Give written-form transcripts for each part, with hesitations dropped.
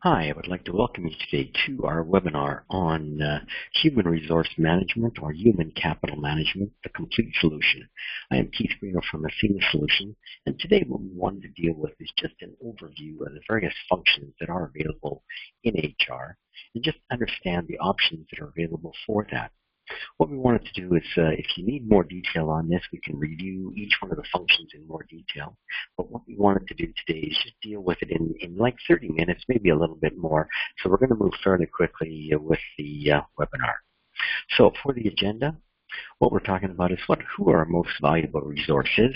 Hi, I would like to welcome you today to our webinar on Human Resource Management or Human Capital Management, the Complete Solution. I am Keith Greener from Athena Solution, and today what we wanted to deal with is just an overview of the various functions that are available in HR and just understand the options that are available for that. What we wanted to do is, if you need more detail on this, we can review each one of the functions in more detail. But what we wanted to do today is just deal with it in like 30 minutes, maybe a little bit more. So we're going to move fairly quickly with the webinar. So for the agenda, what we're talking about is who are our most valuable resources,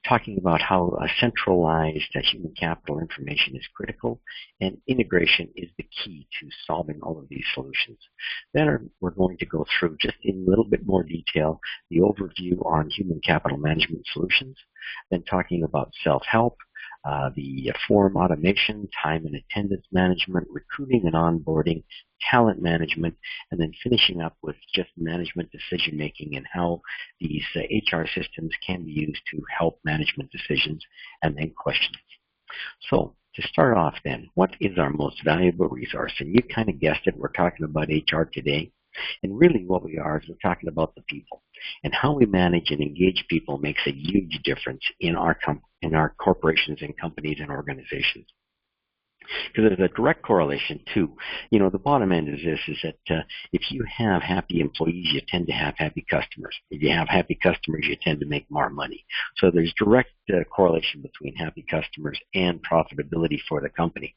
talking about how centralized human capital information is critical, and integration is the key to solving all of these solutions. Then we're going to go through just in a little bit more detail the overview on human capital management solutions, then talking about self-help, the form automation, time and attendance management, recruiting and onboarding, talent management, and then finishing up with just management decision making and how these HR systems can be used to help management decisions, and then questions. So to start off then, what is our most valuable resource? And you kind of guessed it, we're talking about HR today. And really what we are is we're talking about the people. And how we manage and engage people makes a huge difference in our corporations and companies and organizations. Because there's a direct correlation to, the bottom end is this, is that if you have happy employees, you tend to have happy customers. If you have happy customers, you tend to make more money. So there's direct correlation between happy customers and profitability for the company.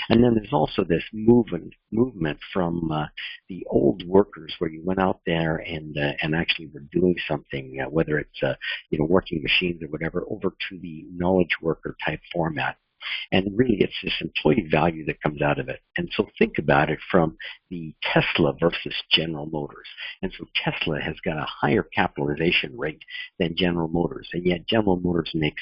And then there's also this movement from the old workers where you went out there and actually were doing something, whether it's working machines or whatever, over to the knowledge worker type format. And really, it's this employee value that comes out of it. And so think about it from the Tesla versus General Motors. And so Tesla has got a higher capitalization rate than General Motors. And yet General Motors makes,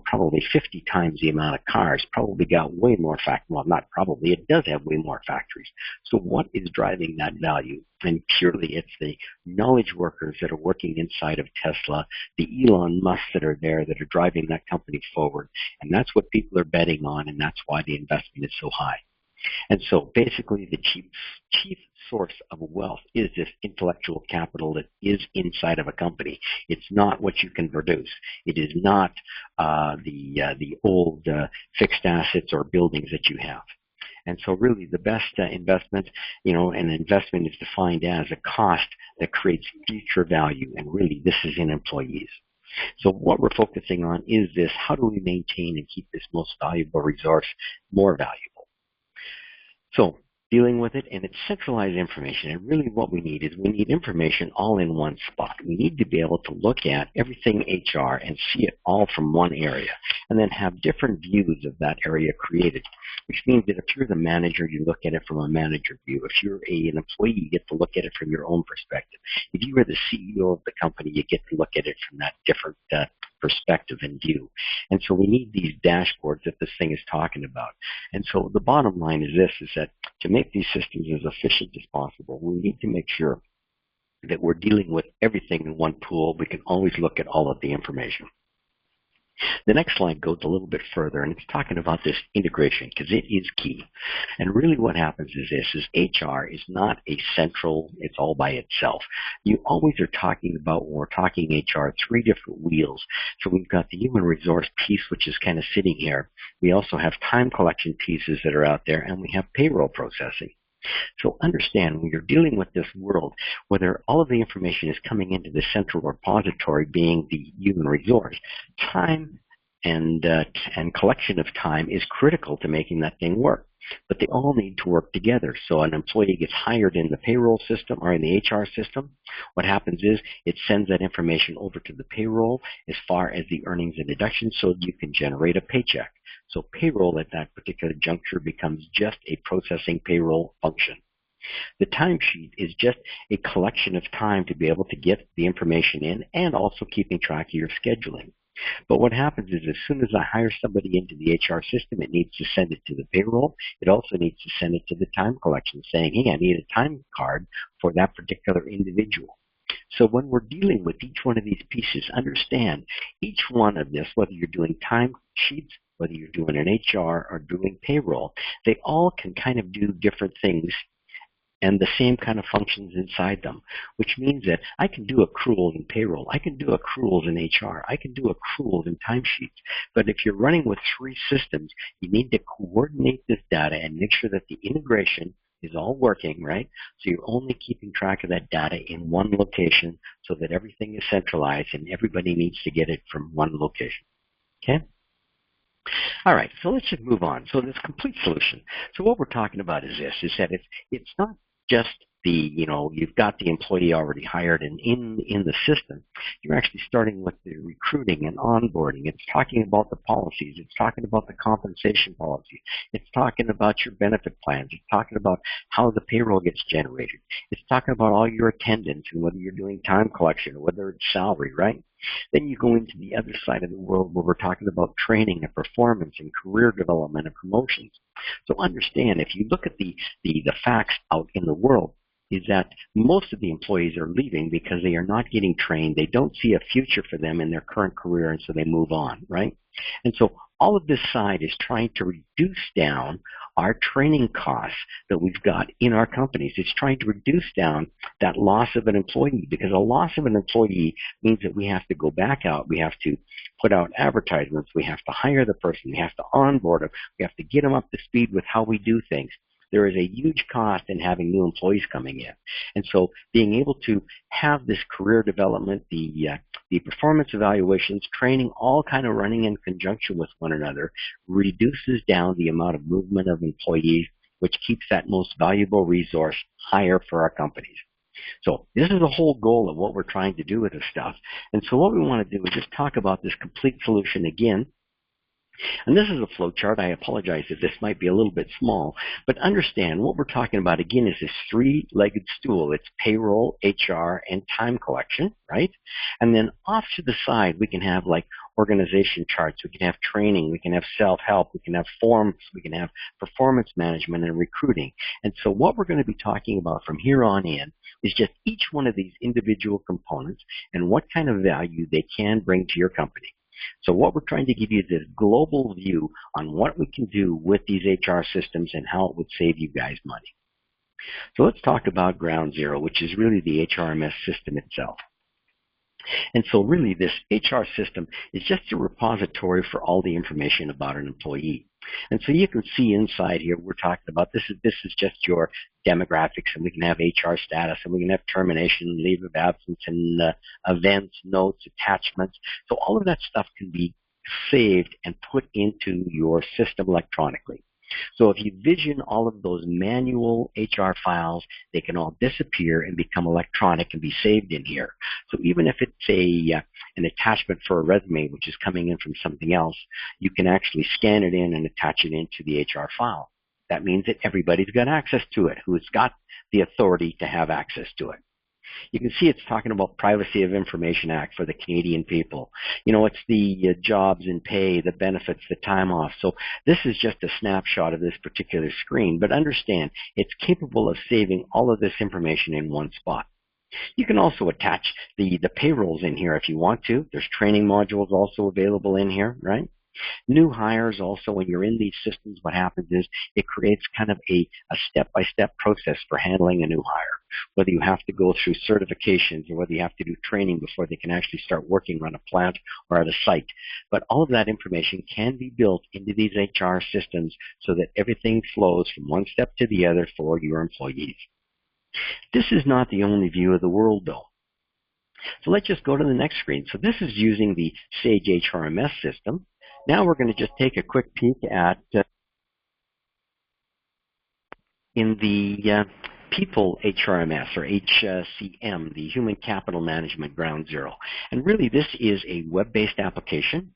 probably 50 times the amount of cars, probably got way more not probably, it does have way more factories. So what is driving that value? And purely it's the knowledge workers that are working inside of Tesla, the Elon Musk that are there that are driving that company forward. And that's what people are betting on, and that's why the investment is so high. And so basically the chief source of wealth is this intellectual capital that is inside of a company. It's not what you can produce. It is not the old fixed assets or buildings that you have. And so really the best investment, an investment is defined as a cost that creates future value. And really this is in employees. So what we're focusing on is this: how do we maintain and keep this most valuable resource more valuable? So dealing with it, and it's centralized information. And really what we need is we need information all in one spot. We need to be able to look at everything HR and see it all from one area, and then have different views of that area created, which means that if you're the manager, you look at it from a manager view. If you're an employee, you get to look at it from your own perspective. If you are the CEO of the company, you get to look at it from that different perspective and view. And so we need these dashboards that this thing is talking about. And so the bottom line is this, is that to make these systems as efficient as possible, we need to make sure that we're dealing with everything in one pool. We can always look at all of the information. The next slide goes a little bit further, and it's talking about this integration, because it is key. And really what happens is this, is HR is not a central, it's all by itself. You always are talking about, when we're talking HR, three different wheels. So we've got the human resource piece, which is kind of sitting here. We also have time collection pieces that are out there, and we have payroll processing. So understand, when you're dealing with this world, whether all of the information is coming into the central repository being the human resource, time and collection of time is critical to making that thing work. But they all need to work together. So an employee gets hired in the payroll system or in the HR system. What happens is it sends that information over to the payroll as far as the earnings and deductions, so you can generate a paycheck. So payroll at that particular juncture becomes just a processing payroll function. The timesheet is just a collection of time to be able to get the information in and also keeping track of your scheduling. But what happens is as soon as I hire somebody into the HR system, it needs to send it to the payroll. It also needs to send it to the time collection saying, hey, I need a time card for that particular individual. So when we're dealing with each one of these pieces, understand each one of this, whether you're doing time sheets, whether you're doing an HR or doing payroll, they all can kind of do different things and the same kind of functions inside them, which means that I can do accruals in payroll, I can do accruals in HR, I can do accruals in timesheets. But if you're running with three systems, you need to coordinate this data and make sure that the integration is all working, right? So you're only keeping track of that data in one location so that everything is centralized and everybody needs to get it from one location. Okay? All right, so let's just move on. So this complete solution. So what we're talking about is this, is that it's not just you've got the employee already hired and in the system. You're actually starting with the recruiting and onboarding. It's talking about the policies. It's talking about the compensation policy. It's talking about your benefit plans. It's talking about how the payroll gets generated. It's talking about all your attendance and whether you're doing time collection or whether it's salary, right? Then you go into the other side of the world where we're talking about training and performance and career development and promotions. So understand, if you look at the facts out in the world, is that most of the employees are leaving because they are not getting trained. They don't see a future for them in their current career, and so they move on, right? And so all of this side is trying to reduce down our training costs that we've got in our companies. It's trying to reduce down that loss of an employee, because a loss of an employee means that we have to go back out. We have to put out advertisements. We have to hire the person. We have to onboard them. We have to get them up to speed with how we do things. There is a huge cost in having new employees coming in. And so being able to have this career development, the performance evaluations, training, all kind of running in conjunction with one another, reduces down the amount of movement of employees, which keeps that most valuable resource higher for our companies. So this is the whole goal of what we're trying to do with this stuff. And so what we want to do is just talk about this complete solution again. And this is a flow chart. I apologize that this might be a little bit small, but understand what we're talking about again is this three-legged stool. It's payroll, HR, and time collection, right? And then off to the side, we can have like organization charts. We can have training. We can have self-help. We can have forms. We can have performance management and recruiting. And so what we're going to be talking about from here on in is just each one of these individual components and what kind of value they can bring to your company. So what we're trying to give you is this global view on what we can do with these HR systems and how it would save you guys money. So let's talk about ground zero, which is really the HRMS system itself. And so really this HR system is just a repository for all the information about an employee. And so you can see inside here, we're talking about this is just your demographics, and we can have HR status, and we can have termination, leave of absence, and events, notes, attachments. So all of that stuff can be saved and put into your system electronically. So if you vision all of those manual HR files, they can all disappear and become electronic and be saved in here. So even if it's an attachment for a resume, which is coming in from something else, you can actually scan it in and attach it into the HR file. That means that everybody's got access to it, who's got the authority to have access to it. You can see it's talking about Privacy of Information Act for the Canadian people. You know, it's the jobs and pay, the benefits, the time off. So this is just a snapshot of this particular screen. But understand, it's capable of saving all of this information in one spot. You can also attach the payrolls in here if you want to. There's training modules also available in here, right? New hires also, when you're in these systems, what happens is it creates kind of a step-by-step process for handling a new hire, whether you have to go through certifications or whether you have to do training before they can actually start working on a plant or at a site. But all of that information can be built into these HR systems so that everything flows from one step to the other for your employees. This is not the only view of the world, though. So let's just go to the next screen. So this is using the Sage HRMS system. Now we're going to just take a quick peek at in the People HRMS or HCM, the Human Capital Management Ground Zero. And really this is a web-based application.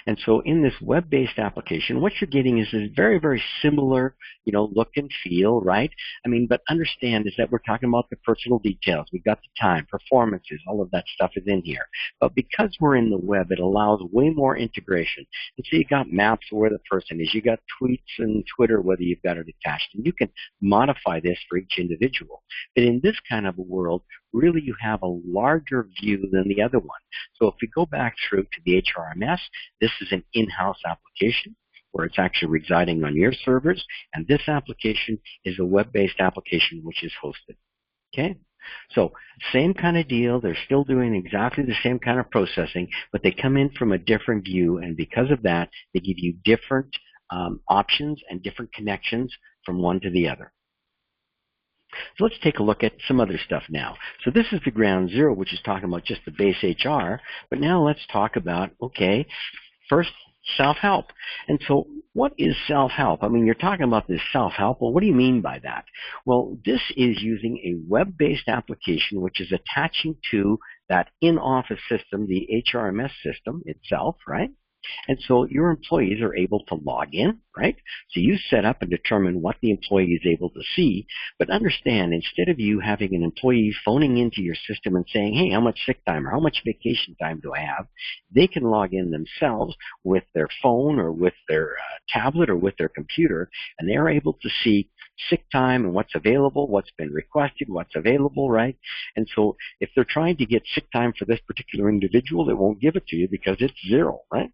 And so in this web-based application, what you're getting is a very, very similar, look and feel, right? I mean, but understand is that we're talking about the personal details. We've got the time, performances, all of that stuff is in here. But because we're in the web, it allows way more integration. And so you got maps of where the person is. You got tweets and Twitter, whether you've got it attached. And you can modify this for each individual. But in this kind of a world, really you have a larger view than the other one. So if we go back through to the HRMS, this is an in-house application where it's actually residing on your servers, and this application is a web-based application which is hosted. Okay? So same kind of deal. They're still doing exactly the same kind of processing, but they come in from a different view, and because of that, they give you different options and different connections from one to the other. So let's take a look at some other stuff now. So this is the ground zero, which is talking about just the base HR, but now let's talk about, okay, first, self-help. And so what is self-help? I mean, you're talking about this self-help. Well, what do you mean by that? Well, this is using a web-based application which is attaching to that in-office system, the HRMS system itself, right? And so your employees are able to log in, right? So you set up and determine what the employee is able to see, but understand, instead of you having an employee phoning into your system and saying, hey, how much sick time or how much vacation time do I have? They can log in themselves with their phone or with their tablet or with their computer, and they're able to see sick time and what's available, what's been requested, what's available, right? And so if they're trying to get sick time for this particular individual, it won't give it to you because it's zero, right?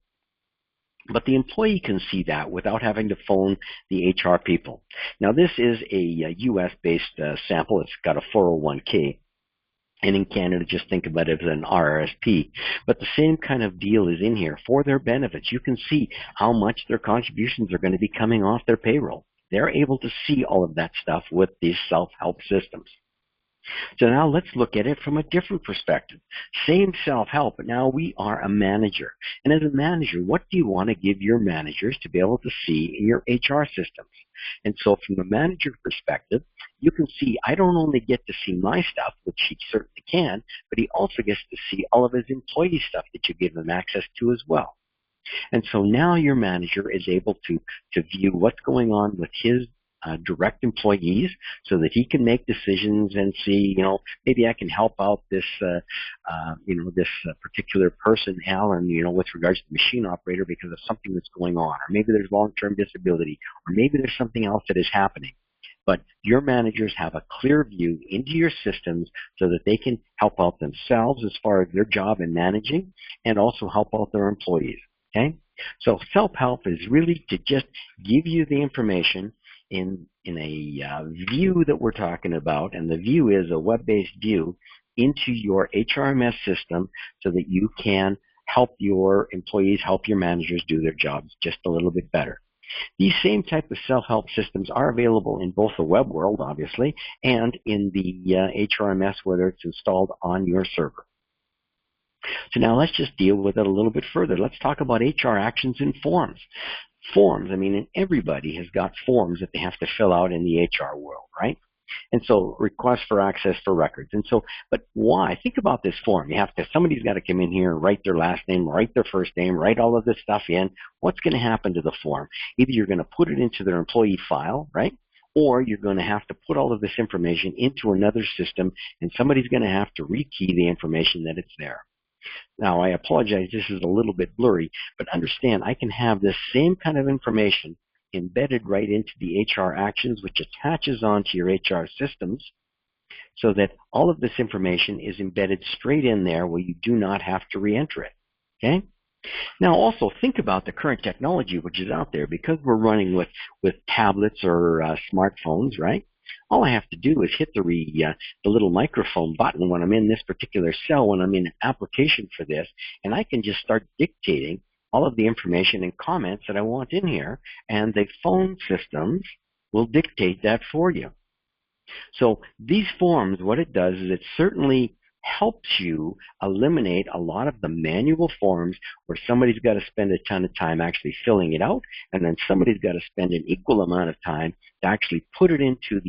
But the employee can see that without having to phone the HR people. Now, this is a U.S.-based sample. It's got a 401k. And in Canada, just think about it as an RRSP. But the same kind of deal is in here. For their benefits, you can see how much their contributions are going to be coming off their payroll. They're able to see all of that stuff with these self-help systems. So now let's look at it from a different perspective. Same self-help, but now we are a manager. And as a manager, what do you want to give your managers to be able to see in your HR systems? And so from a manager perspective, you can see I don't only get to see my stuff, which he certainly can, but he also gets to see all of his employee stuff that you give him access to as well. And so now your manager is able to view what's going on with his direct employees so that he can make decisions and see, maybe I can help out this, this particular person, Alan, with regards to the machine operator because of something that's going on, or maybe there's long-term disability, or maybe there's something else that is happening. But your managers have a clear view into your systems so that they can help out themselves as far as their job in managing and also help out their employees. Okay? So self-help is really to just give you the information in a view that we're talking about, and the view is a web-based view into your HRMS system so that you can help your employees, help your managers do their jobs just a little bit better. These same type of self-help systems are available in both the web world, obviously, and in the HRMS, whether it's installed on your server. So now let's just deal with it a little bit further. Let's talk about HR actions and forms. Forms, and everybody has got forms that they have to fill out in the HR world, right? And so requests for access for records. And so, but why? Think about this form. Somebody's got to come in here and write their last name, write their first name, write all of this stuff in. What's going to happen to the form? Either you're going to put it into their employee file, right? Or you're going to have to put all of this information into another system, and somebody's going to have to rekey the information that it's there. Now, I apologize, this is a little bit blurry, but understand I can have this same kind of information embedded right into the HR actions, which attaches onto your HR systems, so that all of this information is embedded straight in there where you do not have to re-enter it. Okay? Now, also think about the current technology which is out there. Because we're running with tablets or smartphones, right? All I have to do is hit the little microphone button when I'm in this particular cell, when I'm in an application for this, and I can just start dictating all of the information and comments that I want in here, and the phone systems will dictate that for you. So these forms, what it does is it certainly helps you eliminate a lot of the manual forms where somebody's got to spend a ton of time actually filling it out, and then somebody's got to spend an equal amount of time to actually put it into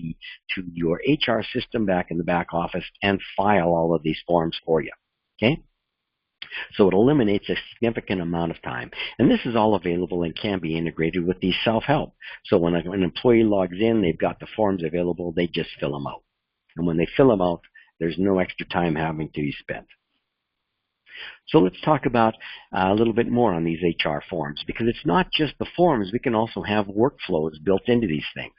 your HR system back in the back office and file all of these forms for you. Okay? So it eliminates a significant amount of time. And this is all available and can be integrated with these self-help. So when an employee logs in, they've got the forms available, they just fill them out. And when they fill them out, there's no extra time having to be spent. So let's talk about a little bit more on these HR forms, because it's not just the forms. We can also have workflows built into these things.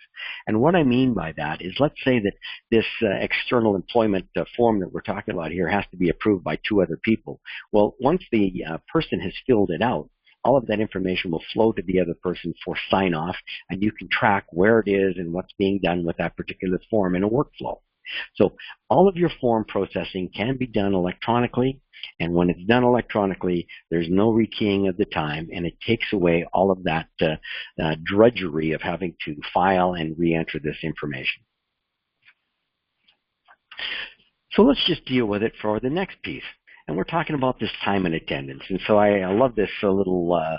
And what I mean by that is, let's say that this external employment form that we're talking about here has to be approved by 2 other people. Well, once the person has filled it out, all of that information will flow to the other person for sign-off, and you can track where it is and what's being done with that particular form in a workflow. So all of your form processing can be done electronically, and when it's done electronically, there's no rekeying of the time, and it takes away all of that drudgery of having to file and re-enter this information. So let's just deal with it for the next piece. And we're talking about this time and attendance. And so I love this little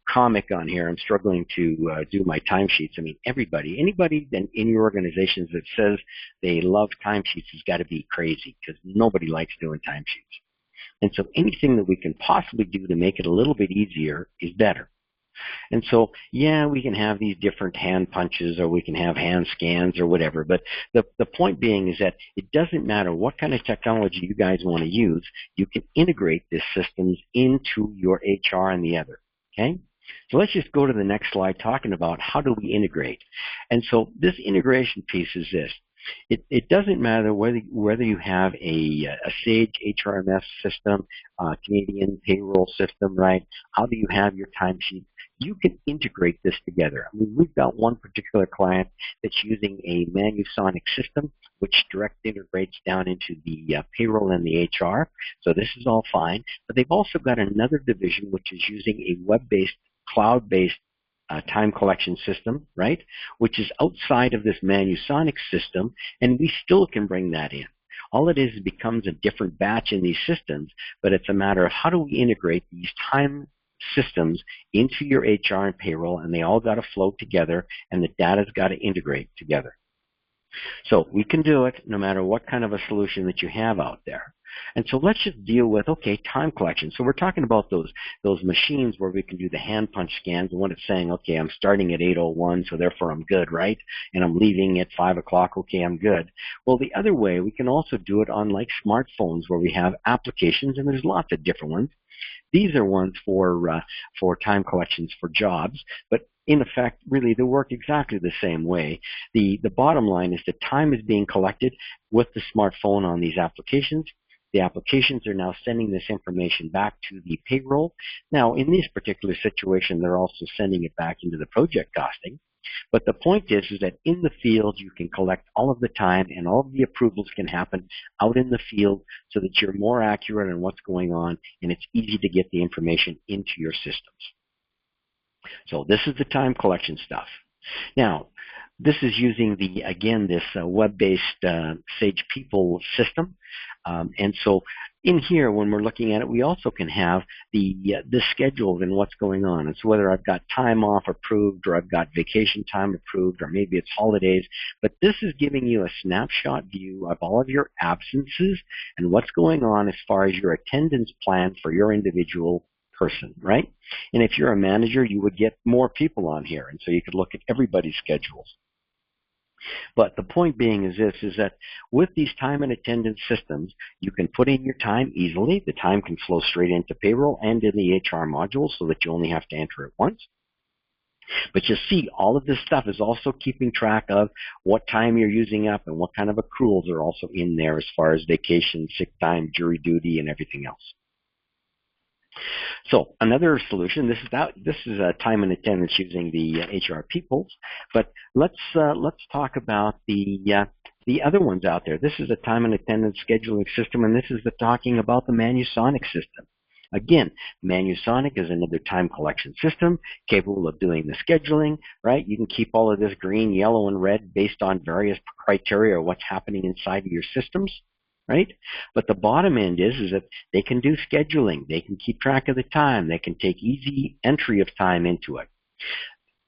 comic on here. I'm struggling to do my timesheets. I mean, anybody in your organizations that says they love timesheets has got to be crazy, because nobody likes doing timesheets. And so anything that we can possibly do to make it a little bit easier is better. And so, yeah, we can have these different hand punches, or we can have hand scans or whatever, but the point being is that it doesn't matter what kind of technology you guys want to use. You can integrate these systems into your HR and the other, okay? So let's just go to the next slide talking about how do we integrate. And so this integration piece is this. It doesn't matter whether you have a Sage HRMS system, Canadian payroll system, right? How do you have your timesheet? You can integrate this together. I mean, we've got one particular client that's using a Manusonic system, which direct integrates down into the payroll and the HR. So this is all fine. But they've also got another division which is using a web-based, cloud-based time collection system, right, which is outside of this Manusonic system, and we still can bring that in. All it is becomes a different batch in these systems, but it's a matter of how do we integrate these time systems into your HR and payroll, and they all got to flow together, and the data's got to integrate together. So we can do it no matter what kind of a solution that you have out there. And so let's just deal with, okay, time collection. So we're talking about those machines where we can do the hand punch scans, and when it's saying, okay, I'm starting at 8:01, so therefore I'm good, right? And I'm leaving at 5 o'clock, okay, I'm good. Well, the other way, we can also do it on like smartphones where we have applications, and there's lots of different ones. These are ones for time collections for jobs, but in effect, really, they work exactly the same way. The bottom line is that time is being collected with the smartphone on these applications. The applications are now sending this information back to the payroll. Now, in this particular situation, they're also sending it back into the project costing. But the point is that in the field, you can collect all of the time, and all of the approvals can happen out in the field so that you're more accurate on what's going on, and it's easy to get the information into your systems. So this is the time collection stuff. Now, this is using this web-based Sage People system. And so in here, when we're looking at it, we also can have the schedules and what's going on. It's whether I've got time off approved, or I've got vacation time approved, or maybe it's holidays. But this is giving you a snapshot view of all of your absences and what's going on as far as your attendance plan for your individual person, right? And if you're a manager, you would get more people on here, and so you could look at everybody's schedules. But the point being is this, is that with these time and attendance systems, you can put in your time easily. The time can flow straight into payroll and in the HR module so that you only have to enter it once. But you see, all of this stuff is also keeping track of what time you're using up and what kind of accruals are also in there as far as vacation, sick time, jury duty, and everything else. So another solution, this is time and attendance using the HR People, but let's talk about the other ones out there. This is a time and attendance scheduling system, and this is talking about the Manusonic system. Again, Manusonic is another time collection system capable of doing the scheduling, right? You can keep all of this green, yellow, and red based on various criteria or what's happening inside of your systems. Right? But the bottom end is that they can do scheduling. They can keep track of the time. They can take easy entry of time into it.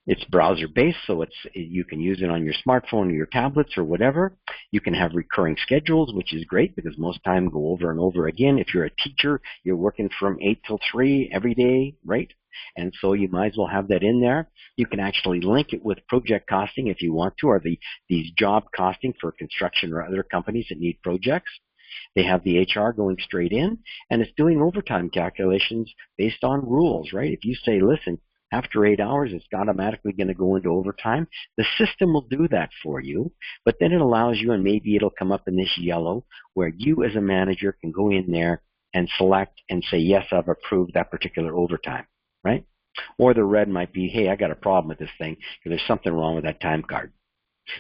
It's browser-based, so you can use it on your smartphone or your tablets or whatever. You can have recurring schedules, which is great because most time go over and over again. If you're a teacher, you're working from 8 till 3 every day, right? And so you might as well have that in there. You can actually link it with project costing if you want to, or these job costing for construction or other companies that need projects. They have the HR going straight in, and it's doing overtime calculations based on rules, right? If you say, listen, after 8 hours, it's automatically going to go into overtime. The system will do that for you, but then it allows you, and maybe it'll come up in this yellow, where you as a manager can go in there and select and say, yes, I've approved that particular overtime, right? Or the red might be, hey, I got a problem with this thing because there's something wrong with that time card.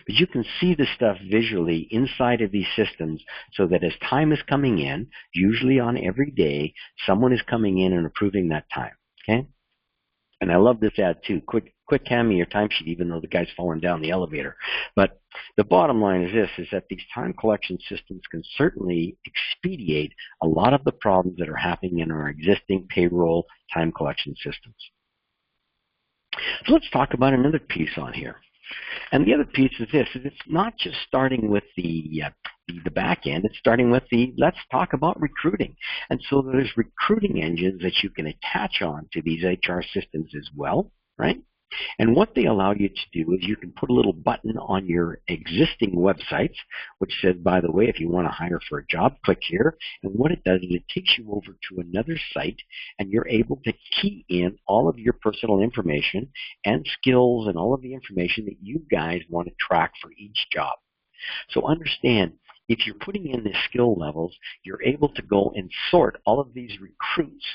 But you can see the stuff visually inside of these systems so that as time is coming in, usually on every day, someone is coming in and approving that time, okay? And I love this ad too. Quick hand me your timesheet, even though the guy's falling down the elevator. But the bottom line is this, is that these time collection systems can certainly expedite a lot of the problems that are happening in our existing payroll time collection systems. So let's talk about another piece on here. And the other piece is this, is it's not just starting with the back end, it's starting with let's talk about recruiting. And so there's recruiting engines that you can attach on to these HR systems as well, right? And what they allow you to do is you can put a little button on your existing websites, which says, by the way, if you want to hire for a job, click here. And what it does is it takes you over to another site, and you're able to key in all of your personal information and skills and all of the information that you guys want to track for each job. So understand, if you're putting in the skill levels, you're able to go and sort all of these recruits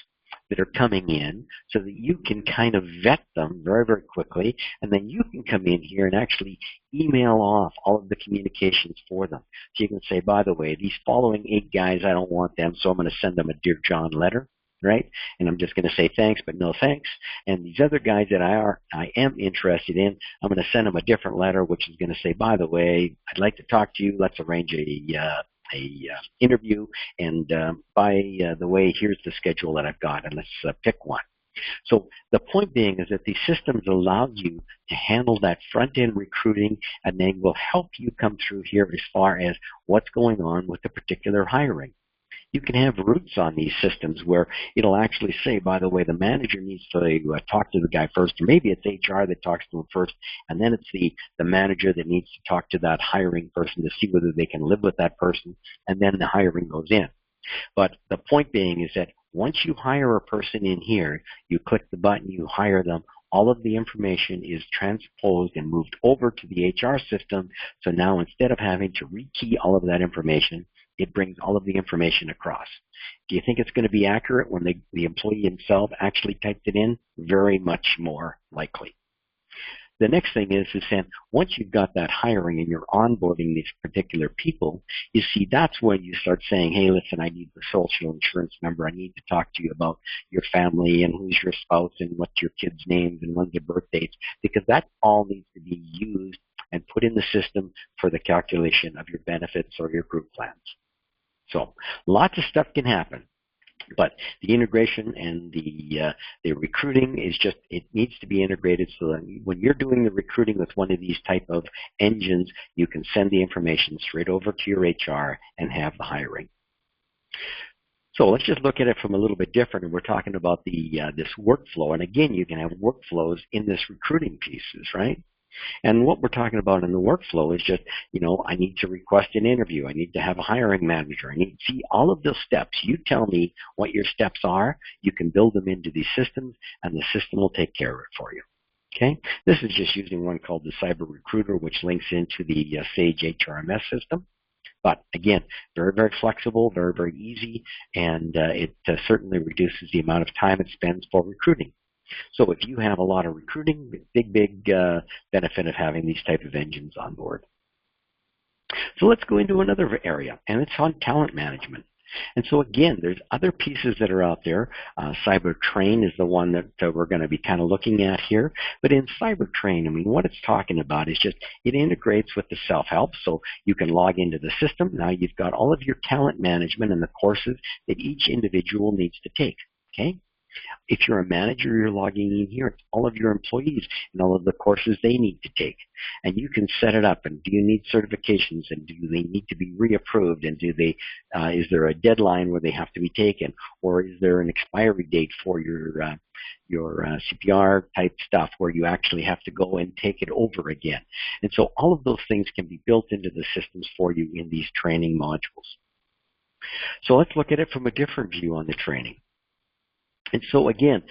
that are coming in so that you can kind of vet them very, very quickly, and then you can come in here and actually email off all of the communications for them. So you can say, by the way, these following 8 guys, I don't want them, so I'm going to send them a Dear John letter, right? And I'm just going to say thanks, but no thanks. And these other guys that I am interested in, I'm going to send them a different letter, which is going to say, by the way, I'd like to talk to you. Let's arrange a interview, and by the way, here's the schedule that I've got, and let's pick one. So the point being is that these systems allow you to handle that front-end recruiting, and they will help you come through here as far as what's going on with the particular hiring. You can have routes on these systems where it'll actually say, by the way, the manager needs to talk to the guy first, or maybe it's HR that talks to him first, and then it's the manager that needs to talk to that hiring person to see whether they can live with that person, and then the hiring goes in. But the point being is that once you hire a person in here, you click the button, you hire them, all of the information is transposed and moved over to the HR system. So now instead of having to rekey all of that information, it brings all of the information across. Do you think it's going to be accurate when the employee himself actually typed it in? Very much more likely. The next thing is then once you've got that hiring and you're onboarding these particular people, you see that's when you start saying, hey, listen, I need the social insurance number. I need to talk to you about your family and who's your spouse and what's your kids' names and when's their birth dates, because that all needs to be used and put in the system for the calculation of your benefits or your group plans. So lots of stuff can happen, but the integration and the recruiting is just, it needs to be integrated so that when you're doing the recruiting with one of these type of engines, you can send the information straight over to your HR and have the hiring. So let's just look at it from a little bit different, and we're talking about this workflow. And again, you can have workflows in this recruiting pieces, right? And what we're talking about in the workflow is just, I need to request an interview. I need to have a hiring manager. I need to see all of those steps. You tell me what your steps are. You can build them into these systems, and the system will take care of it for you. Okay? This is just using one called the Cyber Recruiter, which links into the Sage HRMS system. But again, very, very flexible, very, very easy, and it certainly reduces the amount of time it spends for recruiting. So if you have a lot of recruiting, big benefit of having these type of engines on board. So let's go into another area, and it's on talent management. And so again, there's other pieces that are out there. CyberTrain is the one that we're going to be kind of looking at here. But in CyberTrain, what it's talking about is just it integrates with the self-help. So you can log into the system. Now you've got all of your talent management and the courses that each individual needs to take. Okay? If you're a manager, you're logging in here. It's all of your employees and all of the courses they need to take. And you can set it up. And do you need certifications? And do they need to be reapproved? And is there a deadline where they have to be taken? Or is there an expiry date for your CPR type stuff where you actually have to go and take it over again? And so all of those things can be built into the systems for you in these training modules. So let's look at it from a different view on the training. And so again,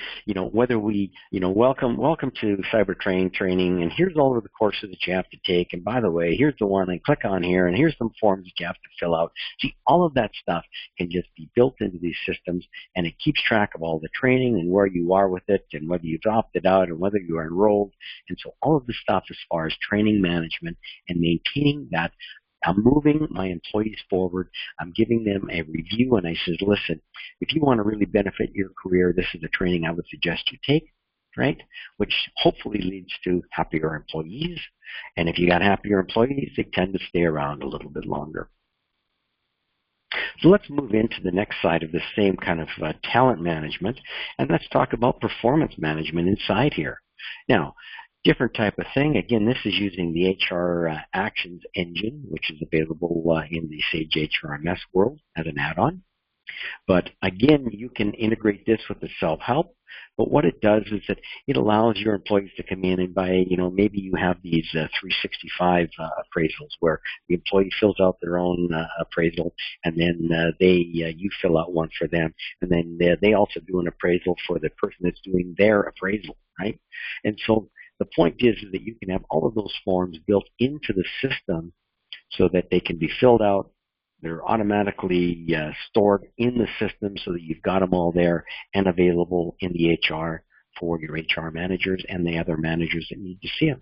whether we, welcome to CyberTrain training, and here's all of the courses that you have to take, and by the way, here's the one, and click on here, and here's some forms that you have to fill out. See, all of that stuff can just be built into these systems, and it keeps track of all the training and where you are with it, and whether you've opted out, and whether you are enrolled. And so all of the stuff as far as training management and maintaining that, I'm moving my employees forward. I'm giving them a review, and I says, listen, if you want to really benefit your career, this is the training I would suggest you take, right? Which hopefully leads to happier employees. And if you got happier employees, they tend to stay around a little bit longer. So let's move into the next side of the same kind of talent management, and let's talk about performance management inside here. Now, different type of thing. Again, this is using the HR Actions engine, which is available in the Sage HRMS world as an add-on. But again, you can integrate this with the self-help. But what it does is that it allows your employees to come in and maybe you have these 365 appraisals where the employee fills out their own appraisal, and then you fill out one for them, and then they also do an appraisal for the person that's doing their appraisal, right? And so the point is that you can have all of those forms built into the system so that they can be filled out. They're automatically stored in the system so that you've got them all there and available in the HR for your HR managers and the other managers that need to see them.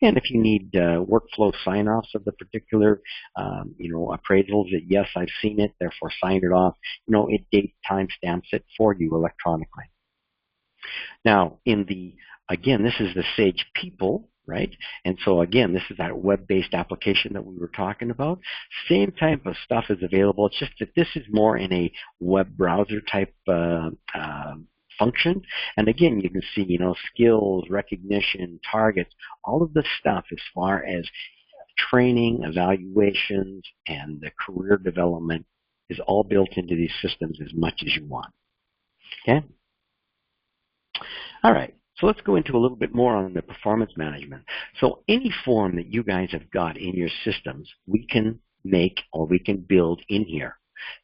And if you need workflow sign-offs of the particular, appraisals that, yes, I've seen it, therefore sign it off, it date timestamps it for you electronically. Now, again, this is the Sage People, right? And so again, this is that web-based application that we were talking about. Same type of stuff is available. It's just that this is more in a web browser type function. And again, you can see, skills, recognition, targets, all of the stuff as far as training, evaluations, and the career development is all built into these systems as much as you want. Okay? All right. So let's go into a little bit more on the performance management. So any form that you guys have got in your systems, we can make or we can build in here.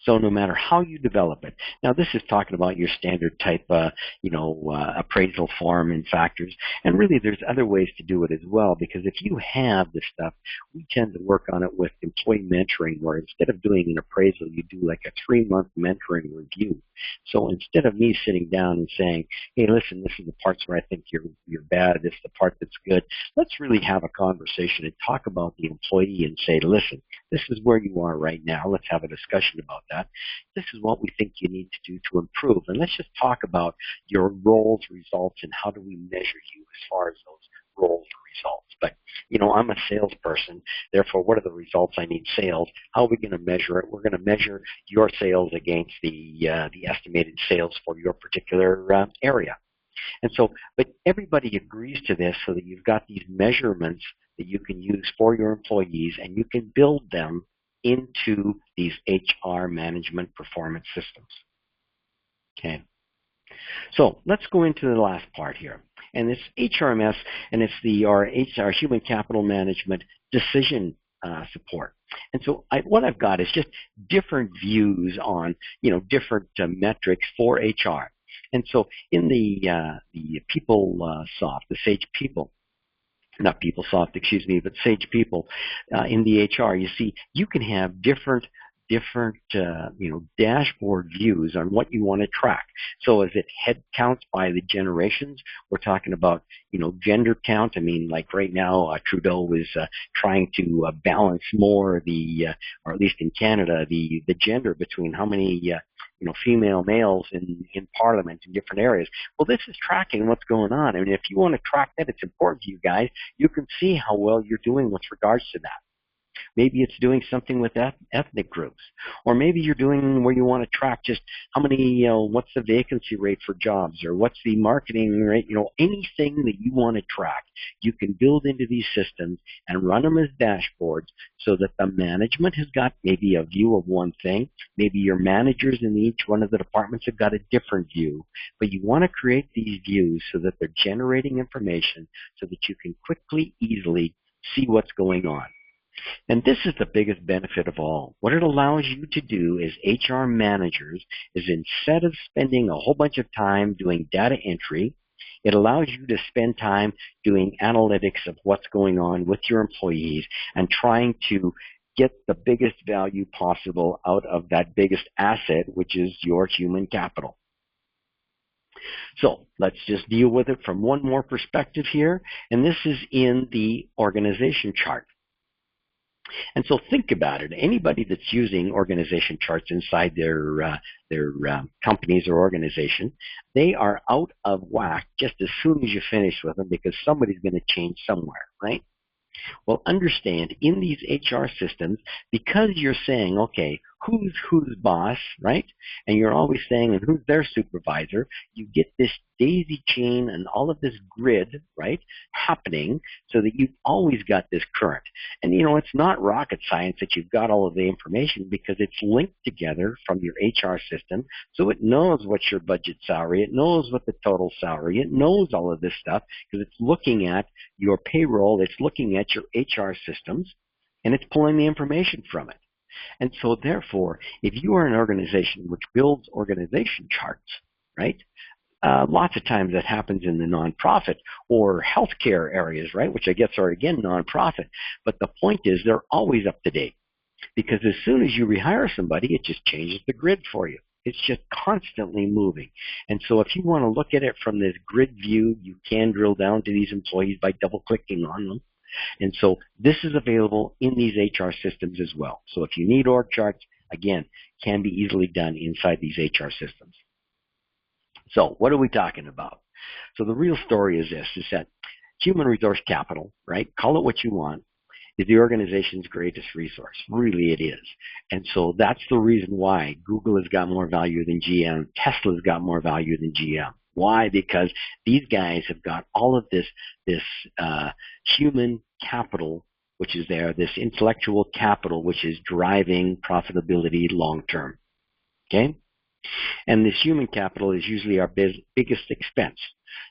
So no matter how you develop it. Now this is talking about your standard type, appraisal form and factors. And really there's other ways to do it as well, because if you have this stuff, we tend to work on it with employee mentoring, where instead of doing an appraisal, you do like a 3-month mentoring review. So instead of me sitting down and saying, hey, listen, this is the parts where I think you're bad, this is the part that's good, let's really have a conversation and talk about the employee and say, listen, this is where you are right now. Let's have a discussion about that. This is what we think you need to do to improve. And let's just talk about your roles, results, and how do we measure you as far as those roles or results. But, I'm a salesperson. Therefore, what are the results I need sales? How are we going to measure it? We're going to measure your sales against the estimated sales for your particular area. And so, but everybody agrees to this so that you've got these measurements that you can use for your employees, and you can build them into these HR management performance systems. Okay. So let's go into the last part here. And it's HRMS, and it's our Human Capital Management Decision support. And so what I've got is just different views on, different metrics for HR. And so in the PeopleSoft, the Sage People, not PeopleSoft, excuse me, but Sage People, in the HR, you see, you can have different dashboard views on what you want to track. So is it head counts by the generations? We're talking about, gender count. I mean, like right now, Trudeau is trying to balance more or at least in Canada, the gender between how many, female males in Parliament in different areas. Well, this is tracking what's going on. I mean, if you want to track that, it's important to you guys. You can see how well you're doing with regards to that. Maybe it's doing something with ethnic groups. Or maybe you're doing where you want to track just how many, what's the vacancy rate for jobs, or what's the marketing rate, anything that you want to track, you can build into these systems and run them as dashboards so that the management has got maybe a view of one thing. Maybe your managers in each one of the departments have got a different view. But you want to create these views so that they're generating information so that you can quickly, easily see what's going on. And this is the biggest benefit of all. What it allows you to do as HR managers is instead of spending a whole bunch of time doing data entry, it allows you to spend time doing analytics of what's going on with your employees and trying to get the biggest value possible out of that biggest asset, which is your human capital. So let's just deal with it from one more perspective here, and this is in the organization chart. And so think about it. Anybody that's using organization charts inside their companies or organization, they are out of whack just as soon as you finish with them because somebody's going to change somewhere, right? Well, understand, in these HR systems, because you're saying, okay, who's boss, right? And you're always saying, and who's their supervisor, you get this daisy chain and all of this grid, right, happening so that you've always got this current. And, you know, it's not rocket science that you've got all of the information because it's linked together from your HR system, so it knows what's your budget salary, it knows what the total salary, it knows all of this stuff because it's looking at your payroll, it's looking at your HR systems, and it's pulling the information from it. And so therefore, if you are an organization which builds organization charts, right, lots of times that happens in the nonprofit or healthcare areas, right, which I guess are, again, nonprofit. But the point is they're always up to date because as soon as you rehire somebody, it just changes the grid for you. It's just constantly moving. And so if you want to look at it from this grid view, you can drill down to these employees by double-clicking on them. And so this is available in these HR systems as well. So if you need org charts, again, can be easily done inside these HR systems. So what are we talking about? So the real story is this, is that human resource capital, right, call it what you want, is the organization's greatest resource. Really it is. And so that's the reason why Google has got more value than GM, Tesla's got more value than GM. Why? Because these guys have got all of this human capital, which is there, this intellectual capital, which is driving profitability long term. Okay? And this human capital is usually our biggest expense,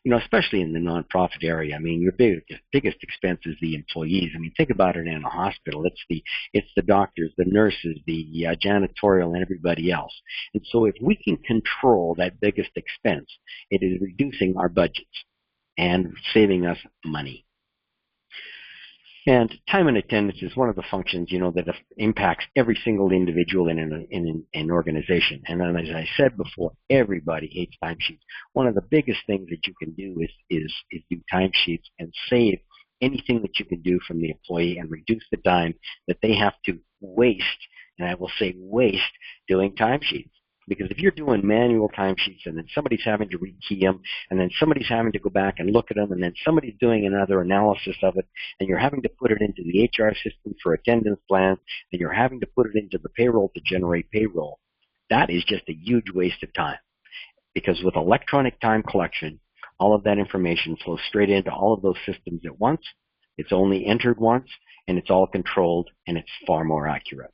you know, especially in the nonprofit area. I mean, your biggest expense is the employees. I mean, think about it in a hospital. It's the doctors, the nurses, the janitorial, and everybody else. And so if we can control that biggest expense, it is reducing our budgets and saving us money. And time and attendance is one of the functions, you know, that impacts every single individual in an organization. And then, as I said before, everybody hates timesheets. One of the biggest things that you can do is do timesheets and save anything that you can do from the employee and reduce the time that they have to waste, and I will say waste, doing timesheets. Because if you're doing manual timesheets and then somebody's having to rekey them and then somebody's having to go back and look at them and then somebody's doing another analysis of it and you're having to put it into the HR system for attendance plans and you're having to put it into the payroll to generate payroll, that is just a huge waste of time. Because with electronic time collection, all of that information flows straight into all of those systems at once. It's only entered once and it's all controlled and it's far more accurate.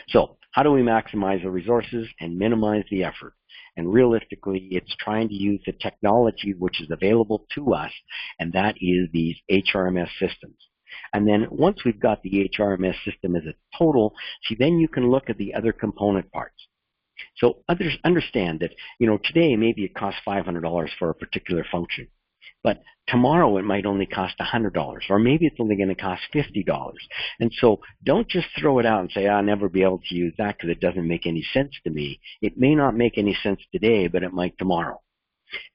So how do we maximize the resources and minimize the effort? And realistically, it's trying to use the technology which is available to us, and that is these HRMS systems. And then once we've got the HRMS system as a total, see, then you can look at the other component parts. So understand that, you know, today maybe it costs $500 for a particular function. But tomorrow it might only cost $100, or maybe it's only going to cost $50. And so don't just throw it out and say, I'll never be able to use that because it doesn't make any sense to me. It may not make any sense today, but it might tomorrow.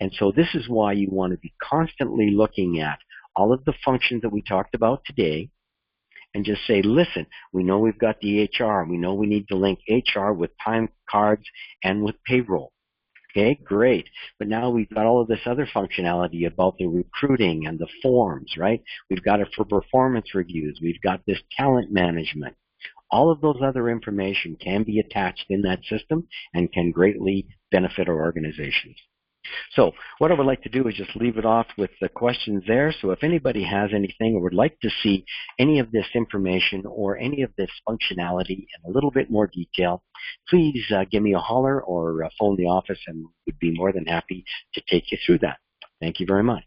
And so this is why you want to be constantly looking at all of the functions that we talked about today and just say, listen, we know we've got the HR. We know we need to link HR with time cards and with payroll. Okay, great. But now we've got all of this other functionality about the recruiting and the forms, right? We've got it for performance reviews. We've got this talent management. All of those other information can be attached in that system and can greatly benefit our organizations. So what I would like to do is just leave it off with the questions there. So if anybody has anything or would like to see any of this information or any of this functionality in a little bit more detail, please give me a holler or phone the office and we'd be more than happy to take you through that. Thank you very much.